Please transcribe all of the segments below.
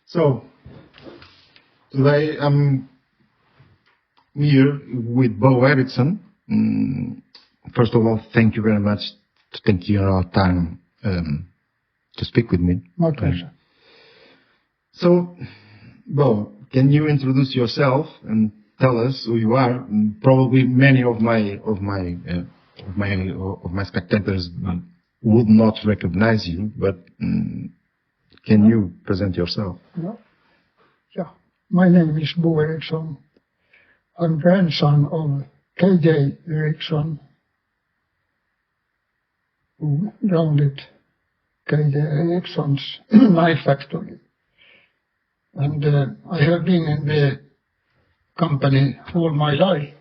So, today I'm here with Bo Eriksson. First of all, thank you very much to take your time to speak with me. My pleasure. So, Bo, can you introduce yourself and tell us who you are? Probably many of my spectators would not recognize you, but can you present yourself? Yeah. My name is Bo Eriksson. I'm grandson of KJ Eriksson, who founded KJ Eriksson's knife factory. And I have been in the company all my life.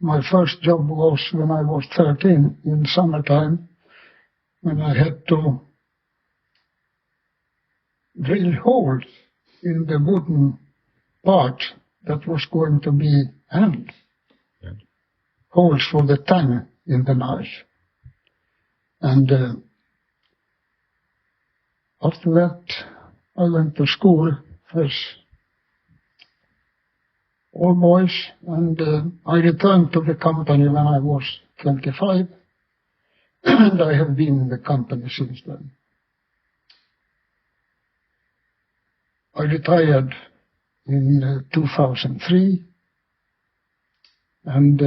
My first job was when I was 13 in summertime, when I had to drill holes in the wooden part that was going to be hammed. Yeah. Holes for the tang in the knife. And after that, I went to school as all boys, and I returned to the company when I was 25, and I have been in the company since then. I retired in 2003, and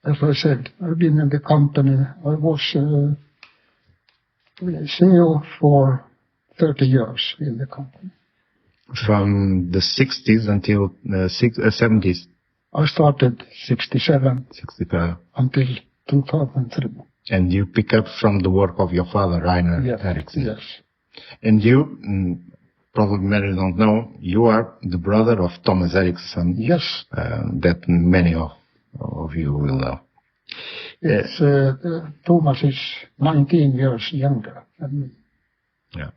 as I said, I've been in the company. I was CEO for 30 years in the company. From the 60s until the 70s? I started 67 until 2003. And you pick up from the work of your father, Rainer Eriksson? Yes. And you, probably many don't know, you are the brother of Thomas Eriksson. Yes. That many of you will know. It's, Thomas is 19 years younger than me. Yeah.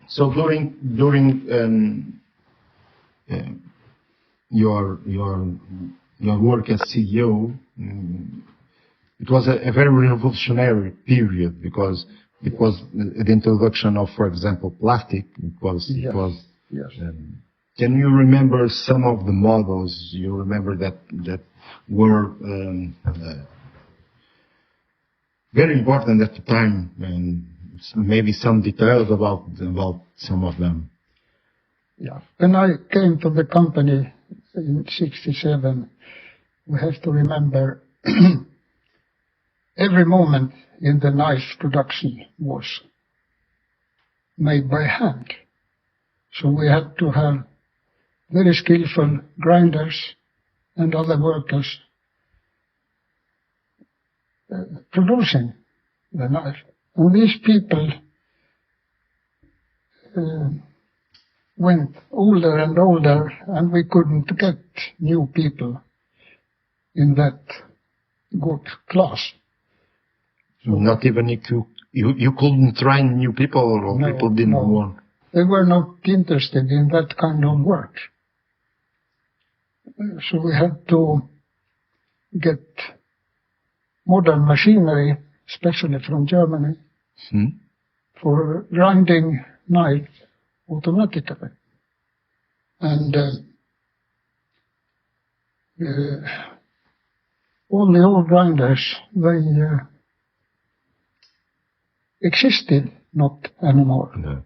So during your work as CEO, it was a very revolutionary period because it was the introduction of, for example, plastic. Yes. Can you remember some of the models you remember that were very important at the time, and maybe some details about some of them? Yeah. When I came to the company in 67, we have to remember every moment in the knife production was made by hand. So we had to have very skillful grinders and other workers producing the knife. And these people went older and older, and we couldn't get new people in that good class. So not even you couldn't train new people, or no, people didn't want? They were not interested in that kind of work. So we had to get modern machinery, especially from Germany, for grinding knives automatically. And all the old grinders, they existed not anymore. No.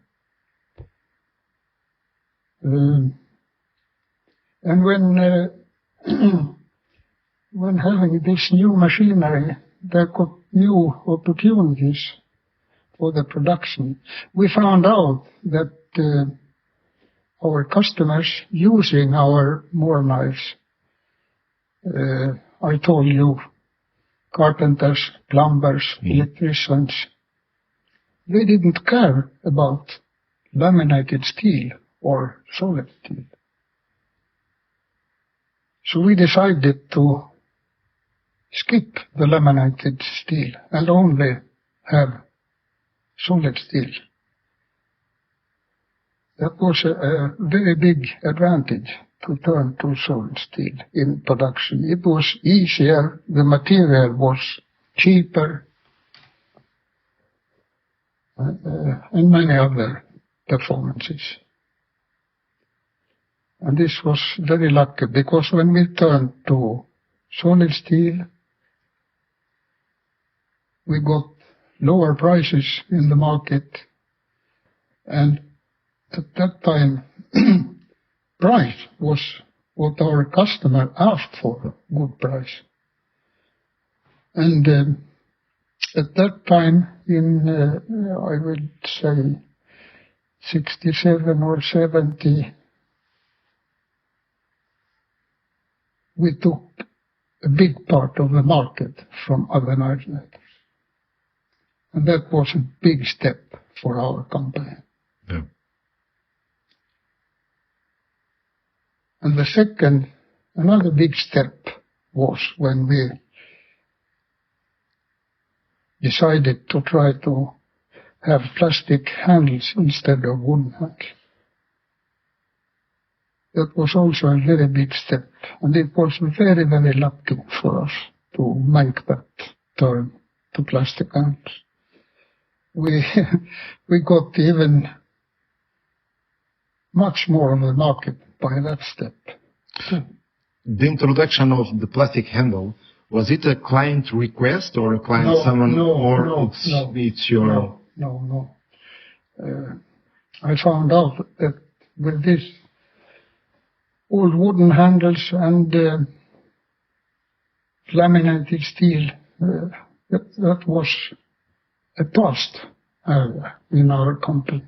And when having this new machinery, there got new opportunities for the production. We found out that our customers using our Moor knives, I told you, carpenters, plumbers, electricians, they didn't care about laminated steel or solid steel. So we decided to skip the laminated steel and only have solid steel. That was a very big advantage to turn to solid steel in production. It was easier, the material was cheaper, and many other performances. And this was very lucky, because when we turned to solid steel, we got lower prices in the market, and at that time price was what our customer asked for, good price. And at that time, in I would say 67 or 70, we took a big part of the market from other knife makers. And that was a big step for our company. Yeah. And the second, another big step was when we decided to try to have plastic handles instead of wooden handles. That was also a very big step, and it was very, very lucky for us to make that turn to plastic handles. We got even much more of the market by that step. The introduction of the plastic handle, was it a client request or a client it's your... No. I found out that with this old wooden handles and laminated steel, that was a past area in our company.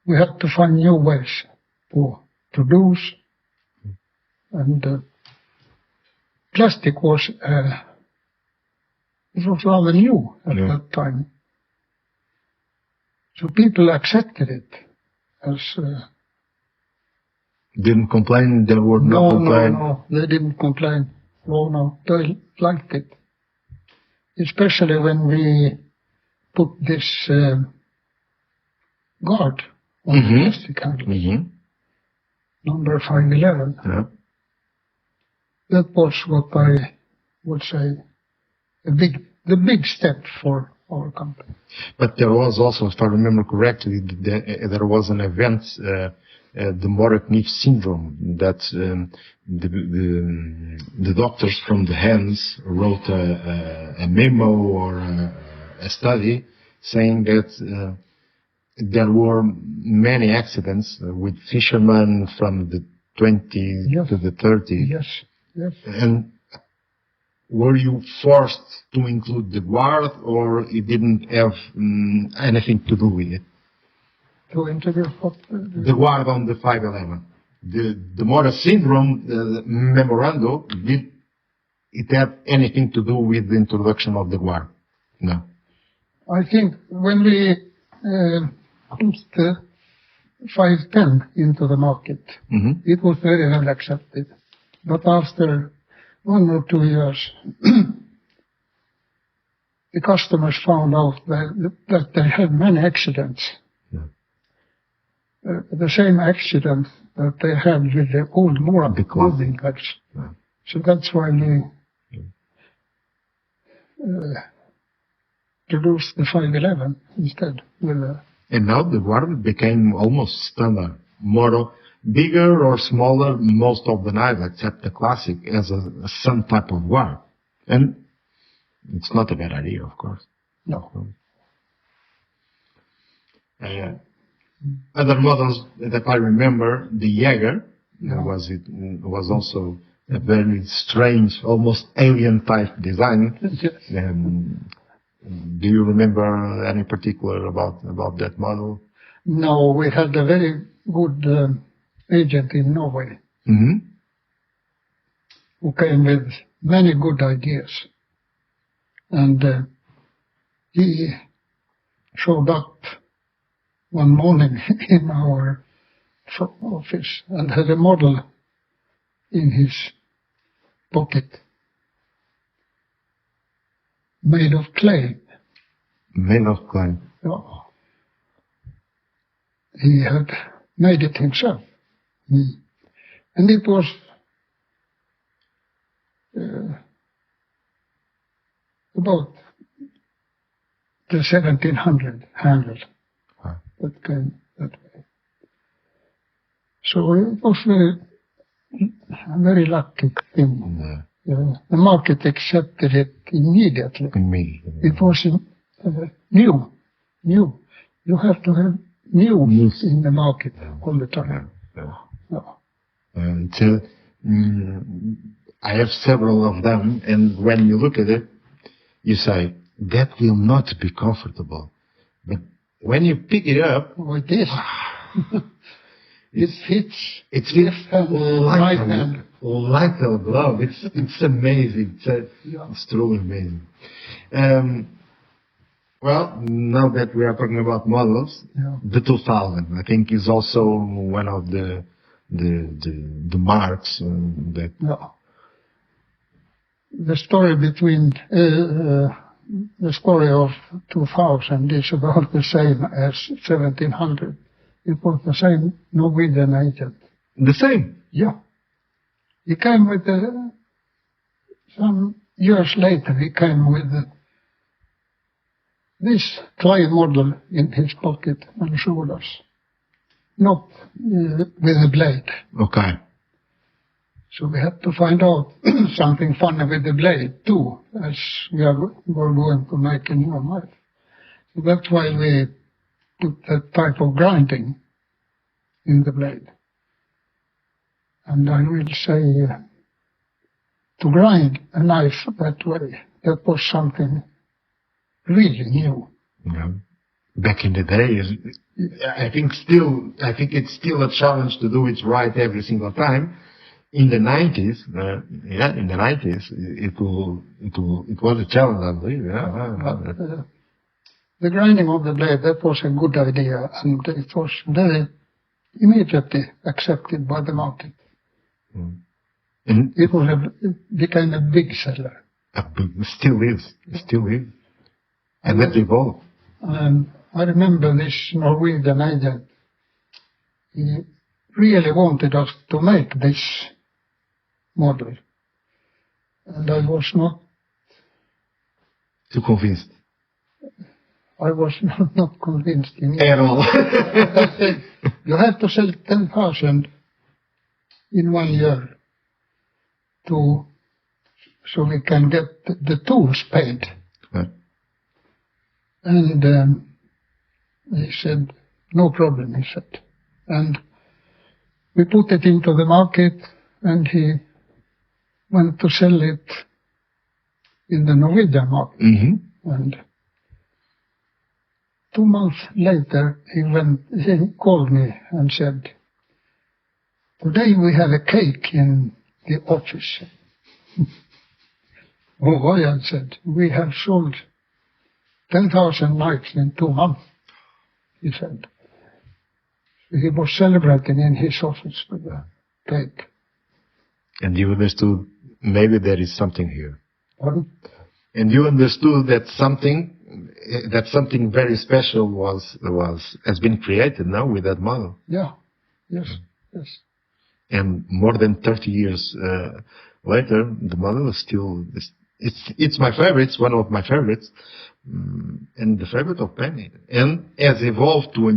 We had to find new ways to produce, and plastic was rather new at that time. So people accepted it as... didn't complain, they were not complaining? No, they didn't complain. No, they liked it. Especially when we put this guard on the plastic handles, number 511. Yeah. That was what I would say the big step for our company. But there was also, if I remember correctly, there was an event, the Morakniv syndrome, that the doctors from the hands wrote a memo or a study saying that there were many accidents with fishermen from the 20s to the 30s. Yes. And were you forced to include the guard, or it didn't have anything to do with it? To introduce what? The guard on the 511. The Mora syndrome memorandum, did it have anything to do with the introduction of the guard? No. I think when we put the 510 into the market, it was very well accepted. But after 1 or 2 years, the customers found out that they had many accidents. The same accident that they had with the old Mora clothing guards. So that's why we produced the 511 instead. And now the guard became almost standard. More bigger or smaller, most of the knives, except the classic, as some type of guard. And it's not a bad idea, of course. No. Other models that I remember, the Jaeger, was also a very strange, almost alien type design. Do you remember any particular about that model? No, we had a very good agent in Norway who came with many good ideas. And he showed up one morning in our office and had a model in his pocket made of clay. Made of clay? Yeah. He had made it himself. And it was about the 1700 handle that came that way. So it was a very lucky thing. Yeah. The market accepted it immediately. It was new. You have to have news in the market all the time. I have several of them, and when you look at it, you say, that will not be comfortable. But when you pick it up, it is. It fits. It fits like a glove. It's amazing. It's truly amazing. Well, now that we are talking about models, the 2000, I think, is also one of the marks that. The story between the story of 2000 is about the same as 1700. It was the same Norwegian agent. The same? Yeah. He came with some years later. He came with this clay model in his pocket and showed us, not with a blade. Okay. So we had to find out something funny with the blade too, as were going to make a new knife. So that's why we put that type of grinding in the blade. And I will say, to grind a knife that way, that was something really new. Yeah. Back in the day, I think it's still a challenge to do it right every single time. In the 90s, it was a challenge, I believe. The grinding of the blade, that was a good idea, and it was very immediately accepted by the market. And it became a big seller. Still is. And that evolved. I remember this Norwegian agent. He really wanted us to make this model. And I was not too convinced. I was not convinced at all. You have to sell 10,000 in 1 year so we can get the tools paid. Right. And he said, no problem, he said. And we put it into the market, and he went to sell it in the Norwegian market. Mm-hmm. And 2 months later, he called me and said, today we have a cake in the office. Oh, why? I said, we have sold 10,000 knives in 2 months, he said. He was celebrating in his office with a cake. And you understood maybe there is something here. Pardon? And you understood that something very special has been created now with that model. Yeah. Yes. And more than 30 years later, the model is still. It's my favorite. It's one of my favorites, and the favorite of Penny. And has evolved to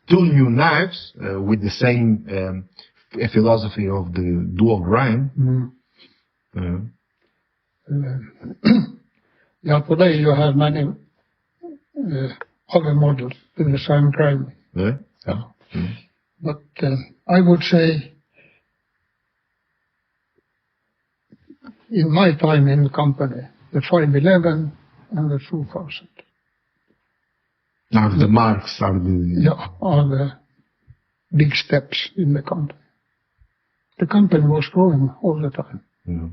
two new knives with the same philosophy of the dual grind. Yeah, today you have many other models with the same grind. Yeah. But I would say, in my time in the company, the 511 and the 2000. Now the marks are the big steps in the company. The company was growing all the time. Yeah.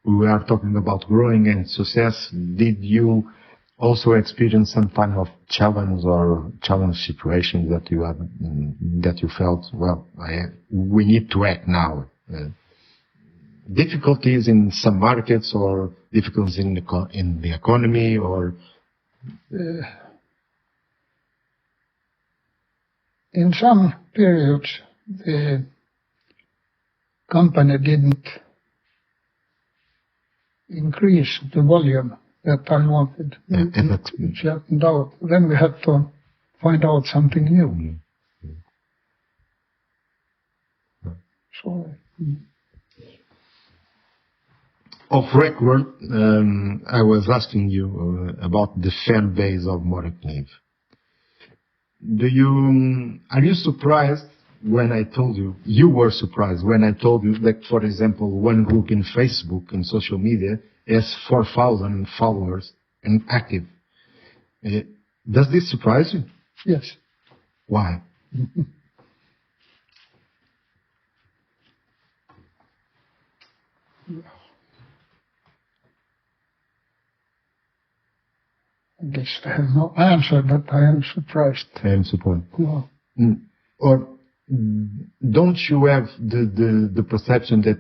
We are talking about growing and success. Did you also experience some kind of challenge or challenge situation that you felt, well, we need to act now? Difficulties in some markets, or difficulties in the economy, or in some periods the company didn't increase the volume that I wanted. It flattened out. Then we had to find out something new. So, Off record, I was asking you about the fan base of Morakniv. Are you surprised when I told you were surprised when I told you that, for example, one group in Facebook and social media has 4,000 followers and active? Does this surprise you? yes. Why? I guess I have no answer, but I am surprised. I am surprised. No. Or don't you have the perception that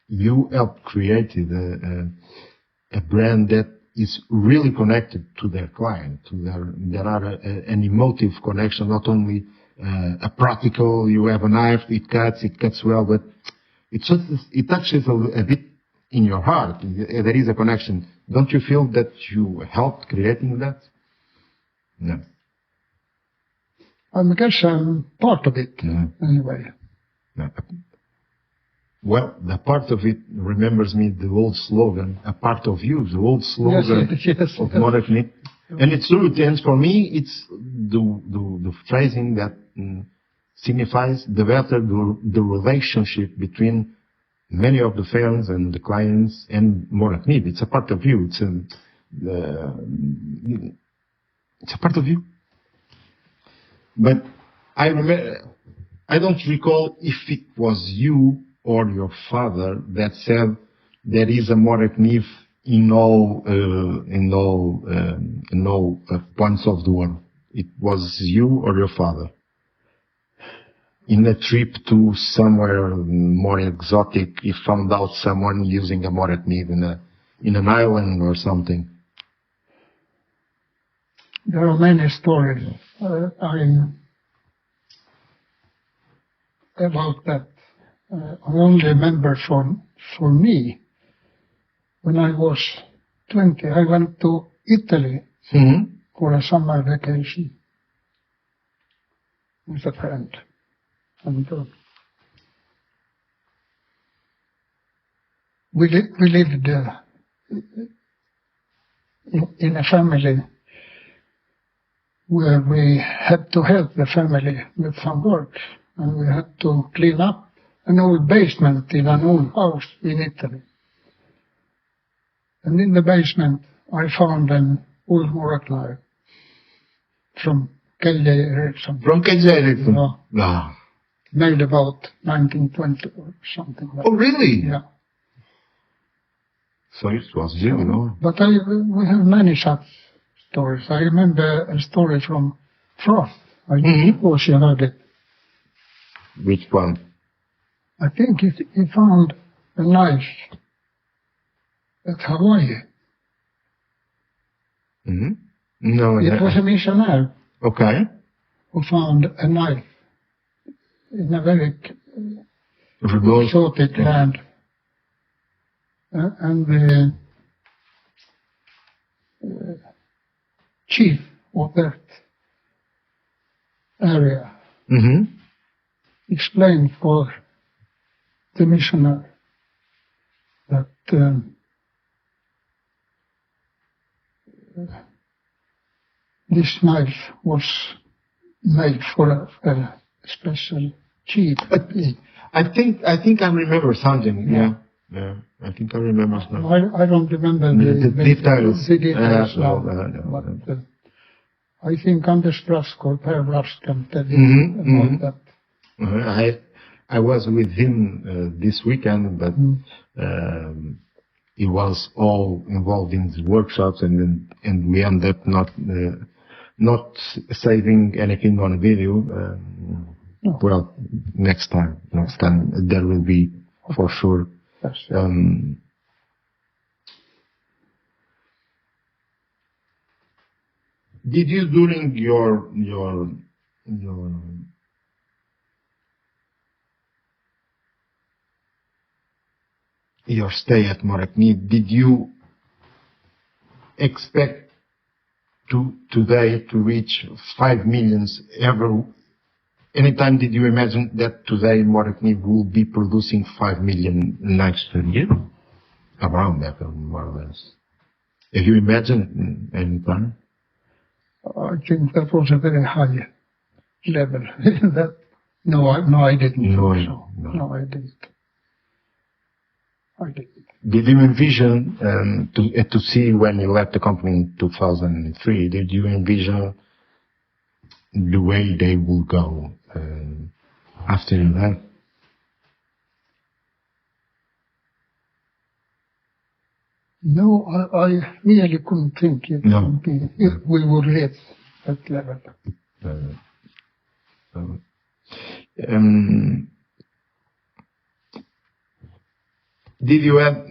you helped create a brand that is really connected to their client, there are an emotive connection, not only a practical, you have a knife, it cuts well, but it touches a bit in your heart. There is a connection. Don't you feel that you helped creating that? No. I guess I'm part of it, anyway. No. Well, the part of it remembers me the old slogan, a part of you, the old slogan yes. of Morakniv. And it's true, and for me, it's the phrasing that signifies the relationship between many of the fans and the clients and Morakniv. It's a part of you. It's a part of you. But I don't recall if it was you or your father that said there is a Morakniv in all points of the world. It was you or your father in a trip to somewhere more exotic. You found out someone using a Morakniv in an island or something. There are many stories about that. I only remember for me, when I was 20, I went to Italy for a summer vacation with a friend. And we lived in a family where we had to help the family with some work, and we had to clean up an old basement in an old house in Italy. And in the basement I found an old Morakniv from KJ Eriksson. From KJ Eriksson? No. Made about 1920 or something like that. Oh, really? Yeah. So it was really old. But we have many such stories. I remember a story from Frost. I suppose you heard it. Which one? I think he found a knife at Hawaii. No. It was a missionary. Okay. Who found a knife in a very remote exotic land. And the chief of that area explained for the missionary that this knife was made for a special chief. I think I remember something. Yeah. I think I remember something. I don't remember the details. The details now. But I think Anders Brask or Per Brask can tell you about that. I was with him this weekend, but he was all involved in the workshops, and we ended up not saving anything on video. No. Well, next time there will be for sure. Did you, during your your stay at Morakniv, did you expect today to reach 5 million ever? Anytime did you imagine that today Morakniv will be producing 5 million knives per year? Around that, more or less. Have you imagined any time? I think that was a very high level. That, no, I didn't. No, I didn't. Did you envision to see when you left the company in 2003? Did you envision the way they will go after you left? No, I really couldn't think it would be, if we would reach that level. Did you have?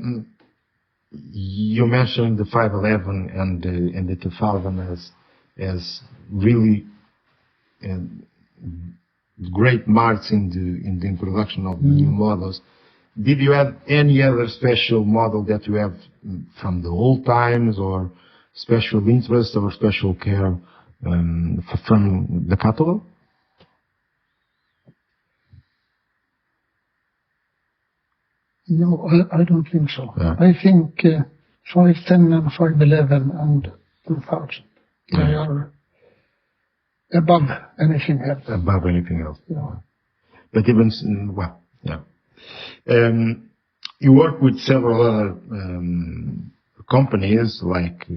You mentioned the 511 and the 2000 as really great marks in the introduction of new models. Did you have any other special model that you have from the old times, or special interest or special care from the catalog? No, I don't think so. Yeah. I think 510 and 511 and 2000, they are above anything else. Above anything else. Yeah. But even, well, yeah. You work with several other companies like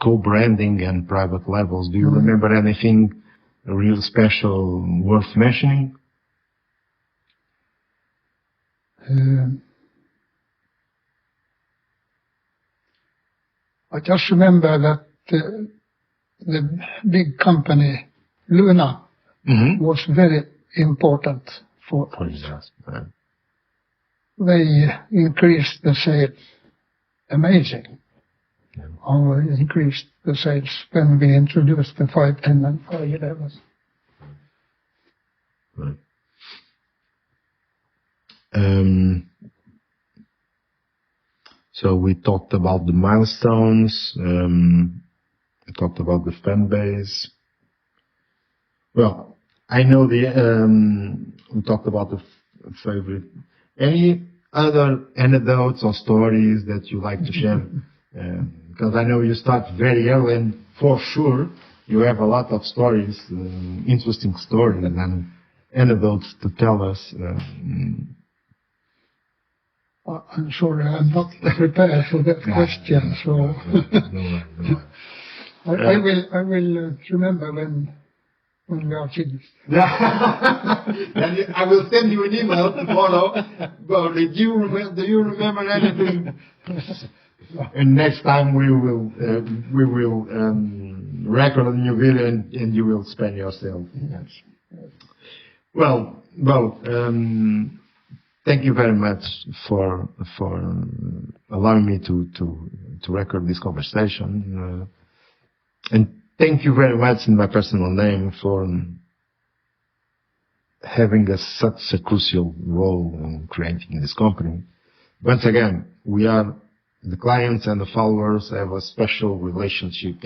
co-branding and private labels. Do you remember anything real special worth mentioning? I just remember that the big company Luna was very important for us. They increased the sales amazing. How they increased the sales when we introduced the 510 and 511. Right. So we talked about the milestones, we talked about the fan base. Well, I know we talked about the favorite. Any other anecdotes or stories that you like to share? Because I know you start very early, and for sure you have a lot of stories, interesting stories and anecdotes to tell us. I'm sorry, I'm not prepared for that question, so No. I will remember when we are finished. I will send you an email tomorrow. But do you remember anything? And next time we will record a new video and you will explain yourself. Yes. Well, Bo, thank you very much for allowing me to record this conversation, and thank you very much in my personal name for having such a crucial role in creating this company. Once again, the clients and the followers have a special relationship.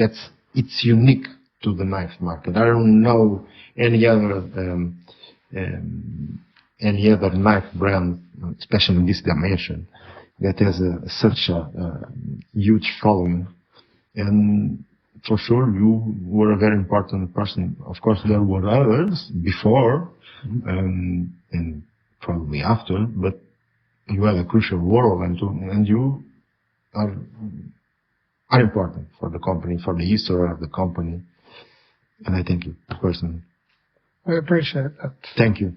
It's unique to the knife market. I don't know any other knife brand, especially in this dimension, that has such a huge following. And for sure, you were a very important person. Of course, there were others before and probably after, but you had a crucial role, and you are important for the company, for the history of the company. And I thank you personally. I appreciate that. Thank you.